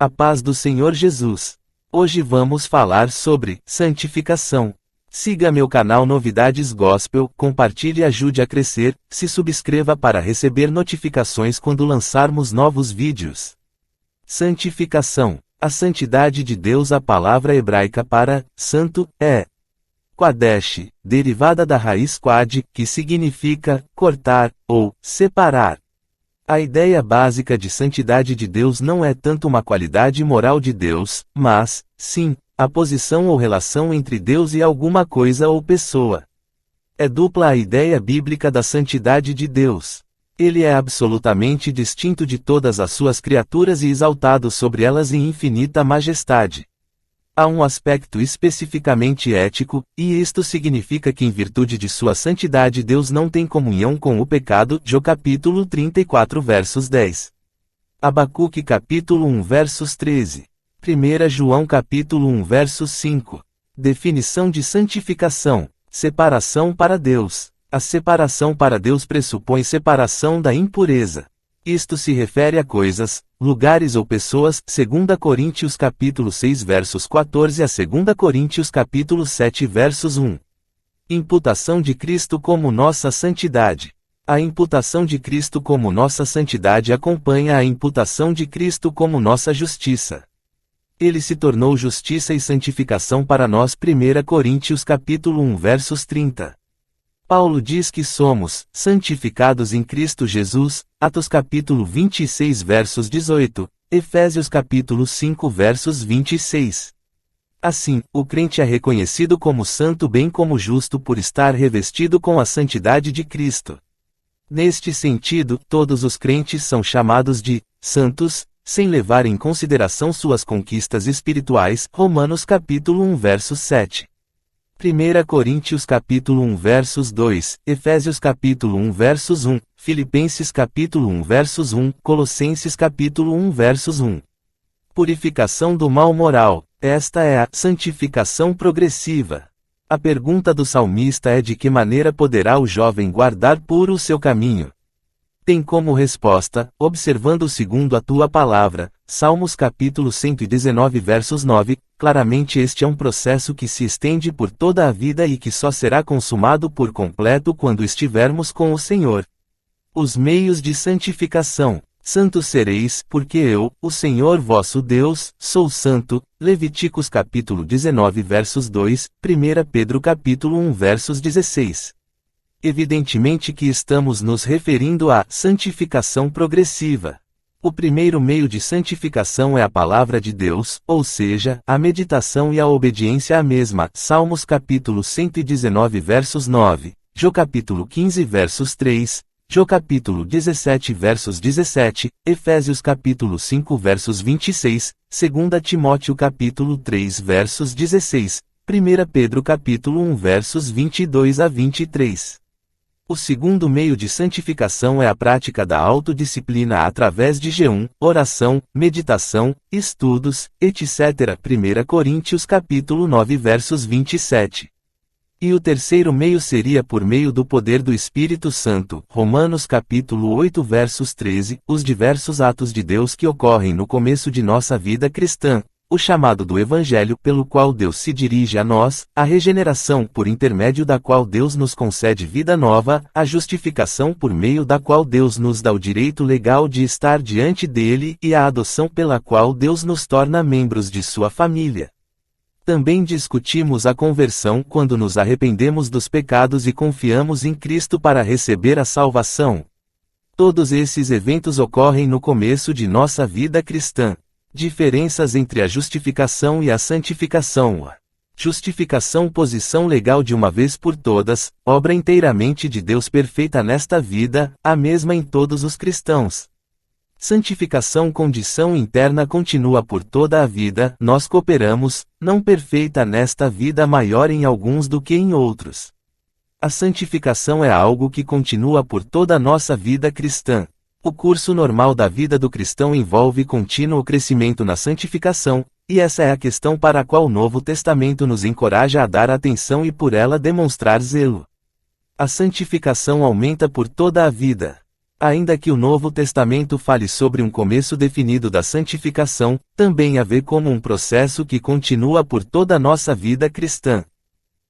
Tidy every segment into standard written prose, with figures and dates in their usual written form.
A paz do Senhor Jesus. Hoje vamos falar sobre santificação. Siga meu canal Novidades Gospel, compartilhe e ajude a crescer, se subscreva para receber notificações quando lançarmos novos vídeos. Santificação. A santidade de Deus. A palavra hebraica para santo é Qadesh, derivada da raiz qad, que significa cortar ou separar. A ideia básica de santidade de Deus não é tanto uma qualidade moral de Deus, mas, sim, a posição ou relação entre Deus e alguma coisa ou pessoa. É dupla a ideia bíblica da santidade de Deus. Ele é absolutamente distinto de todas as suas criaturas e exaltado sobre elas em infinita majestade. Há um aspecto especificamente ético, e isto significa que em virtude de sua santidade Deus não tem comunhão com o pecado. Jó capítulo 34 versos 10. Abacuque capítulo 1 versos 13. 1 João capítulo 1 versos 5. Definição de santificação. Separação para Deus. A separação para Deus pressupõe separação da impureza. Isto se refere a coisas, lugares ou pessoas. 2 Coríntios capítulo 6 versos 14 a 2 Coríntios capítulo 7 versos 1. Imputação de Cristo como nossa santidade. A imputação de Cristo como nossa santidade acompanha a imputação de Cristo como nossa justiça. Ele se tornou justiça e santificação para nós. 1 Coríntios capítulo 1 versos 30. Paulo diz que somos santificados em Cristo Jesus, Atos capítulo 26 versos 18, Efésios capítulo 5 versos 26. Assim, o crente é reconhecido como santo bem como justo por estar revestido com a santidade de Cristo. Neste sentido, todos os crentes são chamados de santos, sem levar em consideração suas conquistas espirituais. Romanos capítulo 1 verso 7. 1 Coríntios capítulo 1 versos 2, Efésios capítulo 1 versos 1, Filipenses capítulo 1 versos 1, Colossenses capítulo 1 versos 1. Purificação do mal moral. Esta é a santificação progressiva. A pergunta do salmista é: de que maneira poderá o jovem guardar puro o seu caminho? Tem como resposta, observando segundo a tua palavra, Salmos capítulo 119 versos 9, claramente este é um processo que se estende por toda a vida e que só será consumado por completo quando estivermos com o Senhor. Os meios de santificação. Santos sereis, porque eu, o Senhor vosso Deus, sou santo. Levíticos capítulo 19 versos 2, 1 Pedro capítulo 1 versos 16. Evidentemente que estamos nos referindo à santificação progressiva. O primeiro meio de santificação é a palavra de Deus, ou seja, a meditação e a obediência à mesma. Salmos capítulo 119 versos 9, Jó capítulo 15 versos 3, Jó capítulo 17 versos 17, Efésios capítulo 5 versos 26, 2 Timóteo capítulo 3 versos 16, 1 Pedro capítulo 1 versos 22 a 23. O segundo meio de santificação é a prática da autodisciplina através de jejum, oração, meditação, estudos, etc. 1 Coríntios capítulo 9 versos 27. E o terceiro meio seria por meio do poder do Espírito Santo. Romanos capítulo 8 versos 13. Os diversos atos de Deus que ocorrem no começo de nossa vida cristã. O chamado do Evangelho pelo qual Deus se dirige a nós, a regeneração por intermédio da qual Deus nos concede vida nova, a justificação por meio da qual Deus nos dá o direito legal de estar diante dele e a adoção pela qual Deus nos torna membros de sua família. Também discutimos a conversão quando nos arrependemos dos pecados e confiamos em Cristo para receber a salvação. Todos esses eventos ocorrem no começo de nossa vida cristã. Diferenças entre a justificação e a santificação. Justificação, posição legal de uma vez por todas, obra inteiramente de Deus perfeita nesta vida, a mesma em todos os cristãos. Santificação, condição interna continua por toda a vida, nós cooperamos, não perfeita nesta vida, maior em alguns do que em outros. A santificação é algo que continua por toda a nossa vida cristã. O curso normal da vida do cristão envolve contínuo crescimento na santificação, e essa é a questão para a qual o Novo Testamento nos encoraja a dar atenção e por ela demonstrar zelo. A santificação aumenta por toda a vida. Ainda que o Novo Testamento fale sobre um começo definido da santificação, também a vê como um processo que continua por toda a nossa vida cristã.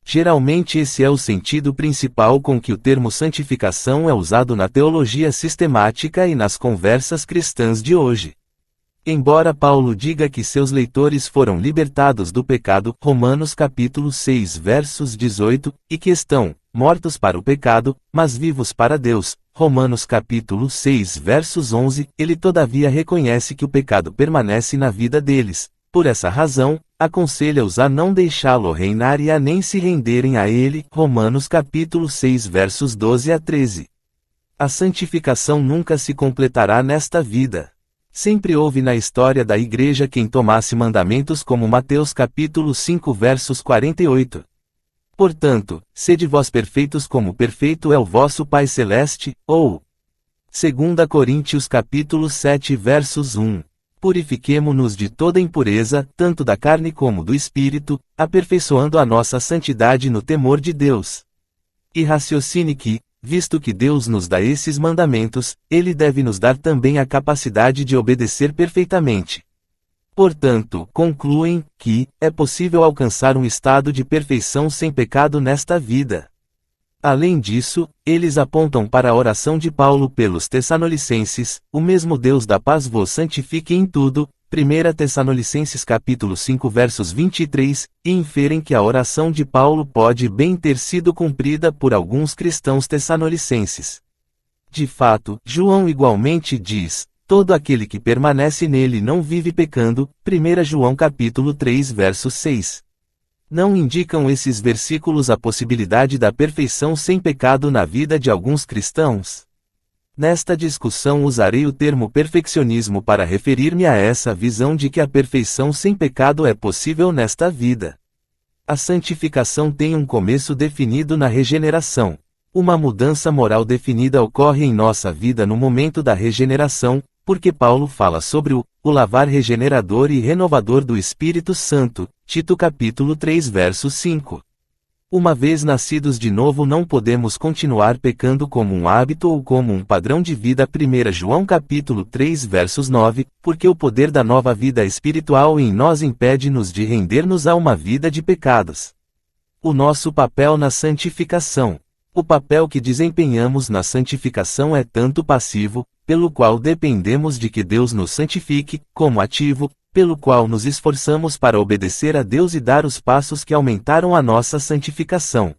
Geralmente esse é o sentido principal com que o termo santificação é usado na teologia sistemática e nas conversas cristãs de hoje. Embora Paulo diga que seus leitores foram libertados do pecado, Romanos capítulo 6 versos 18, e que estão mortos para o pecado, mas vivos para Deus, Romanos capítulo 6 versos 11, ele todavia reconhece que o pecado permanece na vida deles. Por essa razão, aconselha-os a não deixá-lo reinar e a nem se renderem a ele, Romanos capítulo 6 versos 12 a 13. A santificação nunca se completará nesta vida. Sempre houve na história da Igreja quem tomasse mandamentos como Mateus capítulo 5 versos 48. Portanto, sede vós perfeitos como perfeito é o vosso Pai Celeste, ou 2 Coríntios capítulo 7 versos 1. Purifiquemo-nos de toda impureza, tanto da carne como do espírito, aperfeiçoando a nossa santidade no temor de Deus. E raciocine que, visto que Deus nos dá esses mandamentos, Ele deve nos dar também a capacidade de obedecer perfeitamente. Portanto, concluem que é possível alcançar um estado de perfeição sem pecado nesta vida. Além disso, eles apontam para a oração de Paulo pelos Tessalonicenses: o mesmo Deus da paz vos santifique em tudo, 1 Tessalonicenses capítulo 5 versos 23, e inferem que a oração de Paulo pode bem ter sido cumprida por alguns cristãos tessalonicenses. De fato, João igualmente diz: todo aquele que permanece nele não vive pecando, 1 João capítulo 3 verso 6. Não indicam esses versículos a possibilidade da perfeição sem pecado na vida de alguns cristãos? Nesta discussão usarei o termo perfeccionismo para referir-me a essa visão de que a perfeição sem pecado é possível nesta vida. A santificação tem um começo definido na regeneração. Uma mudança moral definida ocorre em nossa vida no momento da regeneração, porque Paulo fala sobre o lavar regenerador e renovador do Espírito Santo, Tito capítulo 3 verso 5. Uma vez nascidos de novo não podemos continuar pecando como um hábito ou como um padrão de vida. 1 João capítulo 3 versos 9, porque o poder da nova vida espiritual em nós impede-nos de render-nos a uma vida de pecados. O nosso papel na santificação. O papel que desempenhamos na santificação é tanto passivo, pelo qual dependemos de que Deus nos santifique, como ativo, pelo qual nos esforçamos para obedecer a Deus e dar os passos que aumentaram a nossa santificação.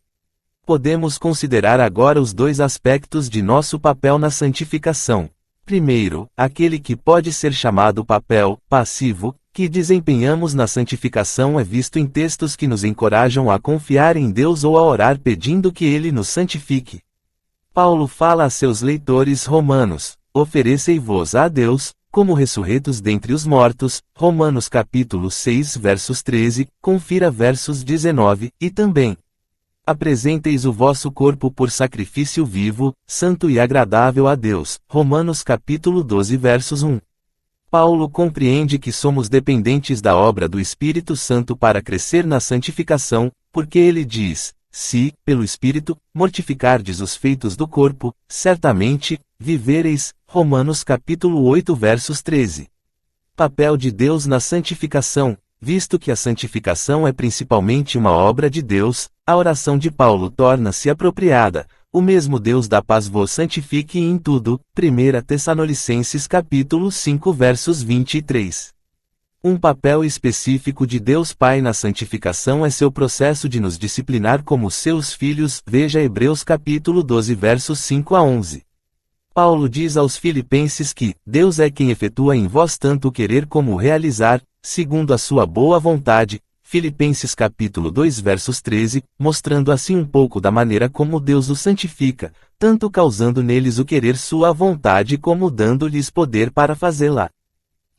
Podemos considerar agora os dois aspectos de nosso papel na santificação. Primeiro, aquele que pode ser chamado papel passivo, que desempenhamos na santificação é visto em textos que nos encorajam a confiar em Deus ou a orar pedindo que Ele nos santifique. Paulo fala a seus leitores romanos: oferecei-vos a Deus, como ressurretos dentre os mortos, Romanos capítulo 6 versos 13, confira versos 19, e também: apresenteis o vosso corpo por sacrifício vivo, santo e agradável a Deus, Romanos capítulo 12 versos 1. Paulo compreende que somos dependentes da obra do Espírito Santo para crescer na santificação, porque ele diz: se, pelo Espírito, mortificardes os feitos do corpo, certamente vivereis, Romanos capítulo 8 versos 13. Papel de Deus na santificação. Visto que a santificação é principalmente uma obra de Deus, a oração de Paulo torna-se apropriada: o mesmo Deus da paz vos santifique em tudo, 1 Tessalonicenses capítulo 5 versos 23. Um papel específico de Deus Pai na santificação é seu processo de nos disciplinar como seus filhos, veja Hebreus capítulo 12 versos 5 a 11. Paulo diz aos filipenses que Deus é quem efetua em vós tanto o querer como o realizar, segundo a sua boa vontade, Filipenses capítulo 2 versos 13, mostrando assim um pouco da maneira como Deus os santifica, tanto causando neles o querer sua vontade como dando-lhes poder para fazê-la.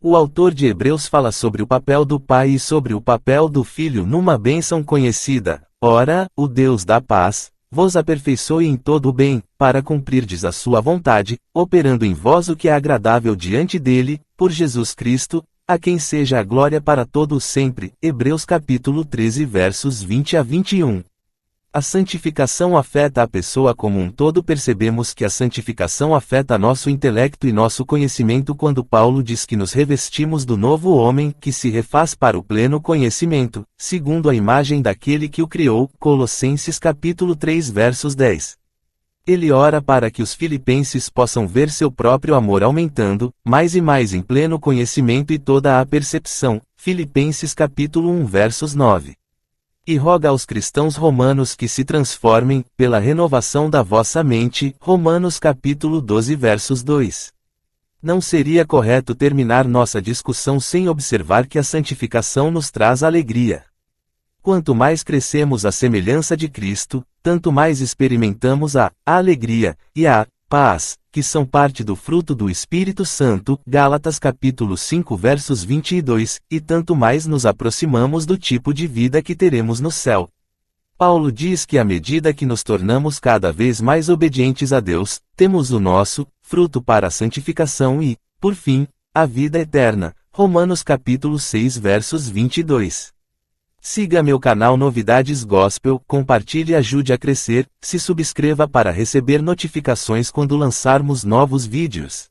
O autor de Hebreus fala sobre o papel do Pai e sobre o papel do Filho numa bênção conhecida: ora, o Deus da paz vos aperfeiçoe em todo o bem, para cumprirdes a sua vontade, operando em vós o que é agradável diante dele, por Jesus Cristo, a quem seja a glória para todos sempre. Hebreus capítulo 13 versos 20 a 21. A santificação afeta a pessoa como um todo. Percebemos que a santificação afeta nosso intelecto e nosso conhecimento quando Paulo diz que nos revestimos do novo homem que se refaz para o pleno conhecimento, segundo a imagem daquele que o criou. Colossenses capítulo 3 versos 10. Ele ora para que os filipenses possam ver seu próprio amor aumentando, mais e mais em pleno conhecimento e toda a percepção. Filipenses capítulo 1 versos 9. E roga aos cristãos romanos que se transformem, pela renovação da vossa mente. Romanos capítulo 12 versos 2. Não seria correto terminar nossa discussão sem observar que a santificação nos traz alegria. Quanto mais crescemos à semelhança de Cristo, tanto mais experimentamos a alegria e a paz, que são parte do fruto do Espírito Santo. Gálatas capítulo 5 versos 22, e tanto mais nos aproximamos do tipo de vida que teremos no céu. Paulo diz que à medida que nos tornamos cada vez mais obedientes a Deus, temos o nosso fruto para a santificação e, por fim, a vida eterna. Romanos capítulo 6 versos 22. Siga meu canal Novidades Gospel, compartilhe e ajude a crescer, se subscreva para receber notificações quando lançarmos novos vídeos.